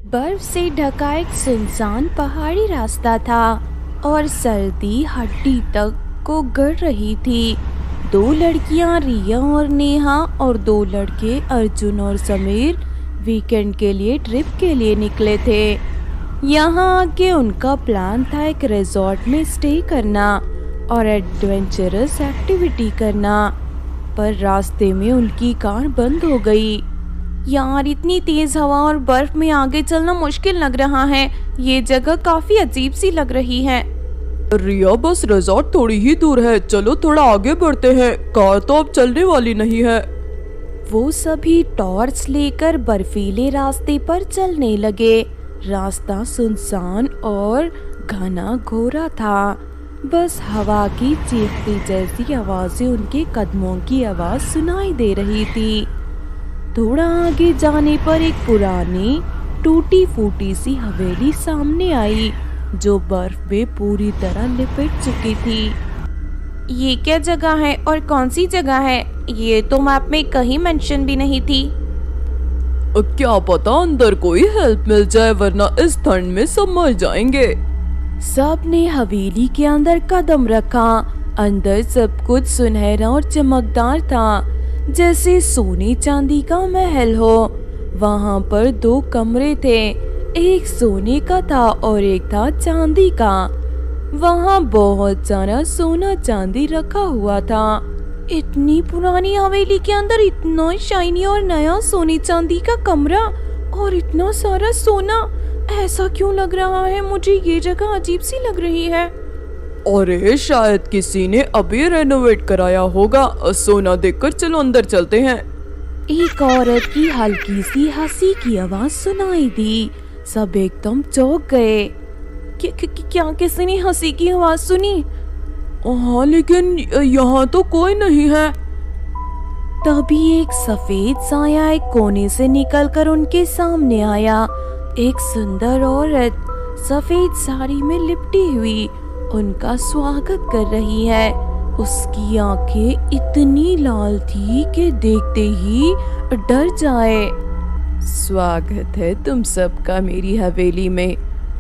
बर्फ से ढका एक सुनसान पहाड़ी रास्ता था और सर्दी हड्डी तक को गड़ रही थी। दो लड़कियां रिया और नेहा और दो लड़के अर्जुन और समीर वीकेंड के लिए ट्रिप के लिए निकले थे। यहाँ आके उनका प्लान था एक रिजॉर्ट में स्टे करना और एडवेंचरस एक्टिविटी करना, पर रास्ते में उनकी कार बंद हो गई। यार, इतनी तेज हवा और बर्फ में आगे चलना मुश्किल लग रहा है। ये जगह काफी अजीब सी लग रही है। रिया, बस रिजॉर्ट थोड़ी ही दूर है, चलो थोड़ा आगे बढ़ते हैं, कार तो अब चलने वाली नहीं है। वो सभी टॉर्च लेकर बर्फीले रास्ते पर चलने लगे। रास्ता सुनसान और घना घोरा था। बस हवा की चीखती जैसी आवाजें उनके कदमों की आवाज सुनाई दे रही थी। थोड़ा आगे जाने पर एक पुरानी टूटी फूटी सी हवेली सामने आई जो बर्फ में पूरी तरह लिपट चुकी थी। ये क्या जगह है और कौन सी जगह है? ये तो मैप में कहीं मेंशन भी नहीं थी। क्या पता अंदर कोई हेल्प मिल जाए, वरना इस ठंड में सब मर जाएंगे। सब ने हवेली के अंदर कदम रखा। अंदर सब कुछ सुनहरा और चमकदार था, जैसे सोने चांदी का महल हो। वहाँ पर दो कमरे थे, एक सोने का था और एक था चांदी का। वहाँ बहुत सारा सोना चांदी रखा हुआ था। इतनी पुरानी हवेली के अंदर इतना शाइनी और नया सोने चांदी का कमरा और इतना सारा सोना, ऐसा क्यों लग रहा है? मुझे ये जगह अजीब सी लग रही है। अरे शायद किसी ने अभी रेनोवेट कराया होगा। सोना देखकर चलो अंदर चलते हैं। एक औरत की हल्की सी हंसी की आवाज सुनाई दी। सब एकदम चौंक गए। क्या किसी ने हंसी की आवाज सुनी? हाँ, लेकिन यहाँ तो कोई नहीं है। तभी एक सफेद साया एक कोने से निकलकर उनके सामने आया। एक सुंदर औरत सफेद साड़ी में लिपटी हुई उनका स्वागत कर रही है। उसकी आंखें इतनी लाल थी कि देखते ही डर जाए। स्वागत है तुम सबका मेरी हवेली में।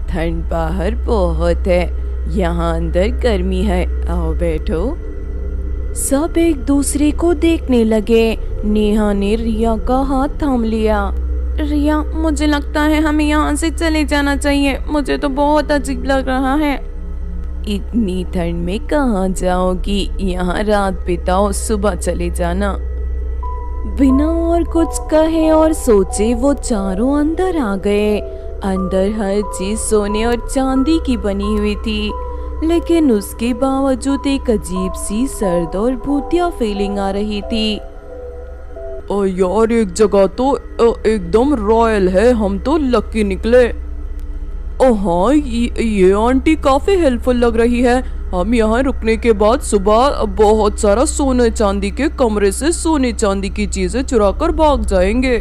ठंड बाहर बहुत है, यहाँ अंदर गर्मी है, आओ बैठो। सब एक दूसरे को देखने लगे। नेहा ने रिया का हाथ थाम लिया। रिया, मुझे लगता है हमें यहाँ से चले जाना चाहिए, मुझे तो बहुत अजीब लग रहा है। इतनी ठंड में कहाँ जाओगी? यहाँ रात बिताओ, सुबह चले जाना। बिना और कुछ कहे और सोचे वो चारों अंदर आ गए। अंदर हर चीज सोने और चांदी की बनी हुई थी, लेकिन उसके बावजूद एक अजीब सी सर्द और भूतिया फीलिंग आ रही थी। यार, एक जगह तो एकदम रॉयल है, हम तो लकी निकले। हाँ, ये आंटी काफी हेल्पफुल लग रही है। हम यहाँ रुकने के बाद सुबह बहुत सारा सोने चांदी के कमरे से सोने चांदी की चीजें चुरा कर भाग जाएंगे।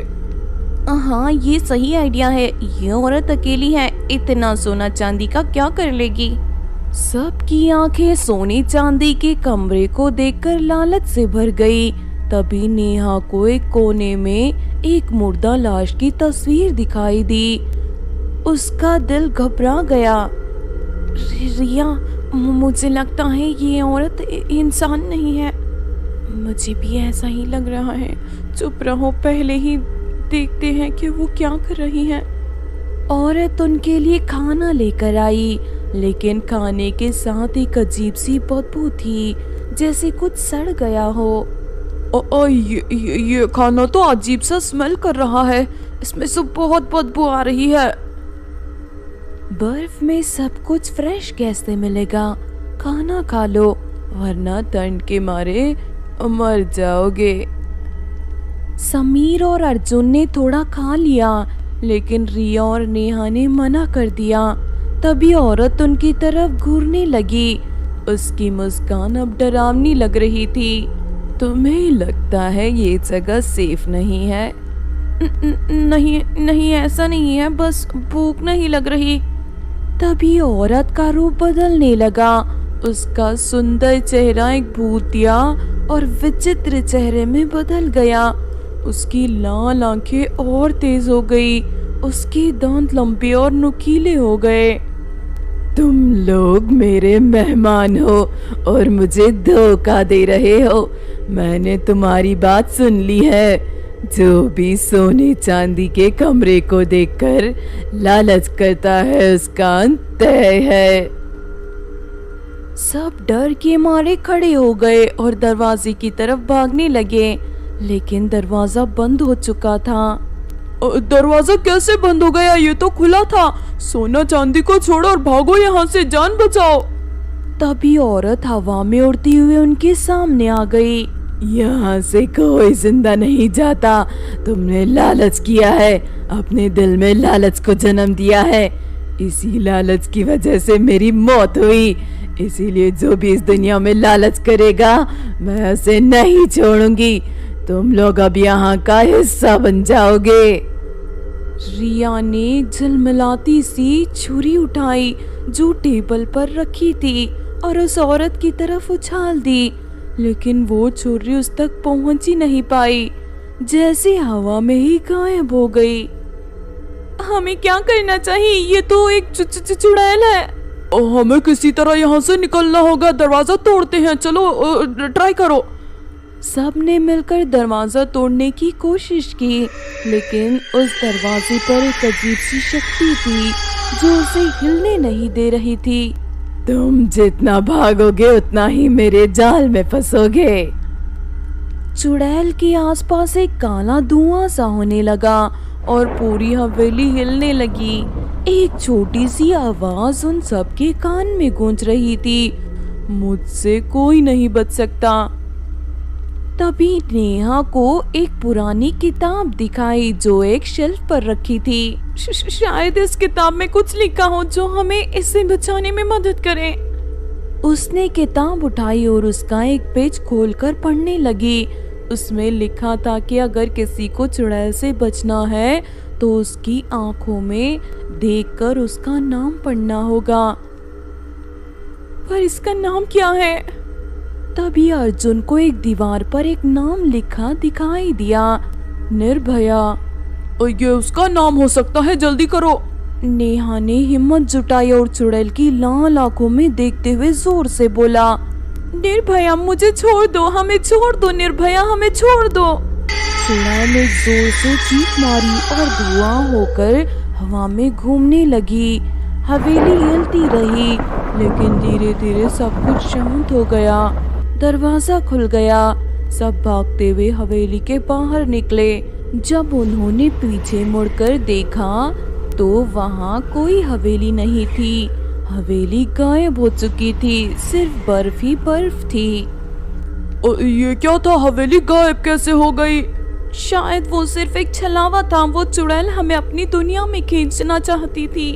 हाँ, ये सही आइडिया है। ये औरत अकेली है, इतना सोना चांदी का क्या कर लेगी? सबकी आंखें सोने चांदी के कमरे को देखकर लालच से भर गई। तभी नेहा को एक कोने में एक मुर्दा लाश की तस्वीर दिखाई दी। उसका दिल घबरा गया। रिया, मुझे लगता है ये औरत इंसान नहीं है। मुझे भी ऐसा ही लग रहा है। चुप रहो, पहले ही देखते हैं कि वो क्या कर रही है। औरत उनके लिए खाना लेकर आई, लेकिन खाने के साथ एक अजीब सी बदबू थी, जैसे कुछ सड़ गया हो। ये खाना तो अजीब सा स्मेल कर रहा है, इसमें से बहुत बदबू आ रही है। बर्फ में सब कुछ फ्रेश कैसे मिलेगा? खाना खा लो, वरना ठंड के मारे मर जाओगे। समीर और अर्जुन ने थोड़ा खा लिया, लेकिन रिया और नेहा ने मना कर दिया। तभी औरत उनकी तरफ घूरने लगी। उसकी मुस्कान अब डरावनी लग रही थी। तुम्हें लगता है ये जगह सेफ नहीं है? नहीं, ऐसा नहीं है, बस भूख नहीं लग रही। तभी औरत का रूप बदलने लगा। उसका सुंदर चेहरा एक भूतिया और विचित्र चेहरे में बदल गया। उसकी लाल आंखें और तेज हो गई। उसके दांत लंबे और नुकीले हो गए। तुम लोग मेरे मेहमान हो और मुझे धोखा दे रहे हो। मैंने तुम्हारी बात सुन ली है। जो भी सोने चांदी के कमरे को देखकर लालच करता है उसका अंत तय है। सब डर के मारे खड़े हो गए और दरवाजे की तरफ भागने लगे, लेकिन दरवाजा बंद हो चुका था। दरवाजा कैसे बंद हो गया? ये तो खुला था। सोना चांदी को छोड़ो और भागो यहाँ से, जान बचाओ। तभी औरत हवा में उड़ती हुई उनके सामने आ गई। यहाँ से कोई जिंदा नहीं जाता। तुमने लालच किया है, अपने दिल में लालच को जन्म दिया है। इसी लालच की वजह से मेरी मौत हुई। इसीलिए जो भी इस दुनिया में लालच करेगा मैं उसे नहीं छोड़ूंगी। तुम लोग अब यहाँ का हिस्सा बन जाओगे। रिया ने झिलमिलाती सी छुरी उठाई जो टेबल पर रखी थी और उस औरत की तरफ उछाल दी, लेकिन वो छुरी उस तक पहुंच ही नहीं पाई, जैसे हवा में ही गायब हो गई। हमें क्या करना चाहिए? ये तो एक चुड़ैल है। हमें किसी तरह यहाँ से निकलना होगा। दरवाजा तोड़ते हैं, चलो ट्राई करो। सब ने मिलकर दरवाजा तोड़ने की कोशिश की, लेकिन उस दरवाजे पर एक अजीब सी शक्ति थी जो उसे हिलने नहीं दे रही थी। तुम जितना भागोगे उतना ही मेरे जाल में फंसोगे। चुड़ैल के आसपास एक काला धुआं सा होने लगा और पूरी हवेली हिलने लगी। एक छोटी सी आवाज उन सबके कान में गूंज रही थी, मुझसे कोई नहीं बच सकता। तभी नेहा को एक पुरानी किताब दिखाई जो एक शेल्फ पर रखी थी। शायद इस किताब में कुछ लिखा हो जो हमें इससे बचाने में मदद करे। उसने किताब उठाई और उसका एक पेज खोलकर पढ़ने लगी। उसमें लिखा था कि अगर किसी को चुड़ैल से बचना है तो उसकी आंखों में देखकर उसका नाम पढ़ना होगा। पर इसका नाम क्या है? तभी अर्जुन को एक दीवार पर एक नाम लिखा दिखाई दिया, निर्भया। ये उसका नाम हो सकता है, जल्दी करो। नेहा ने हिम्मत जुटाई और चुड़ैल की लाल आंखों में देखते हुए जोर से बोला, निर्भया मुझे छोड़ दो, हमें छोड़ दो, निर्भया हमें छोड़ दो। चुड़ैल ने जोर से चीख मारी और धुआं होकर हवा में घूमने लगी। हवेली हिलती रही, लेकिन धीरे धीरे सब कुछ शांत हो गया। दरवाजा खुल गया। सब भागते हुए हवेली के बाहर निकले। जब उन्होंने पीछे मुड़कर देखा तो वहाँ कोई हवेली नहीं थी। हवेली गायब हो चुकी थी, सिर्फ बर्फ ही बर्फ थी। ये क्या था? हवेली गायब कैसे हो गई? शायद वो सिर्फ एक छलावा था। वो चुड़ैल हमें अपनी दुनिया में खींचना चाहती थी।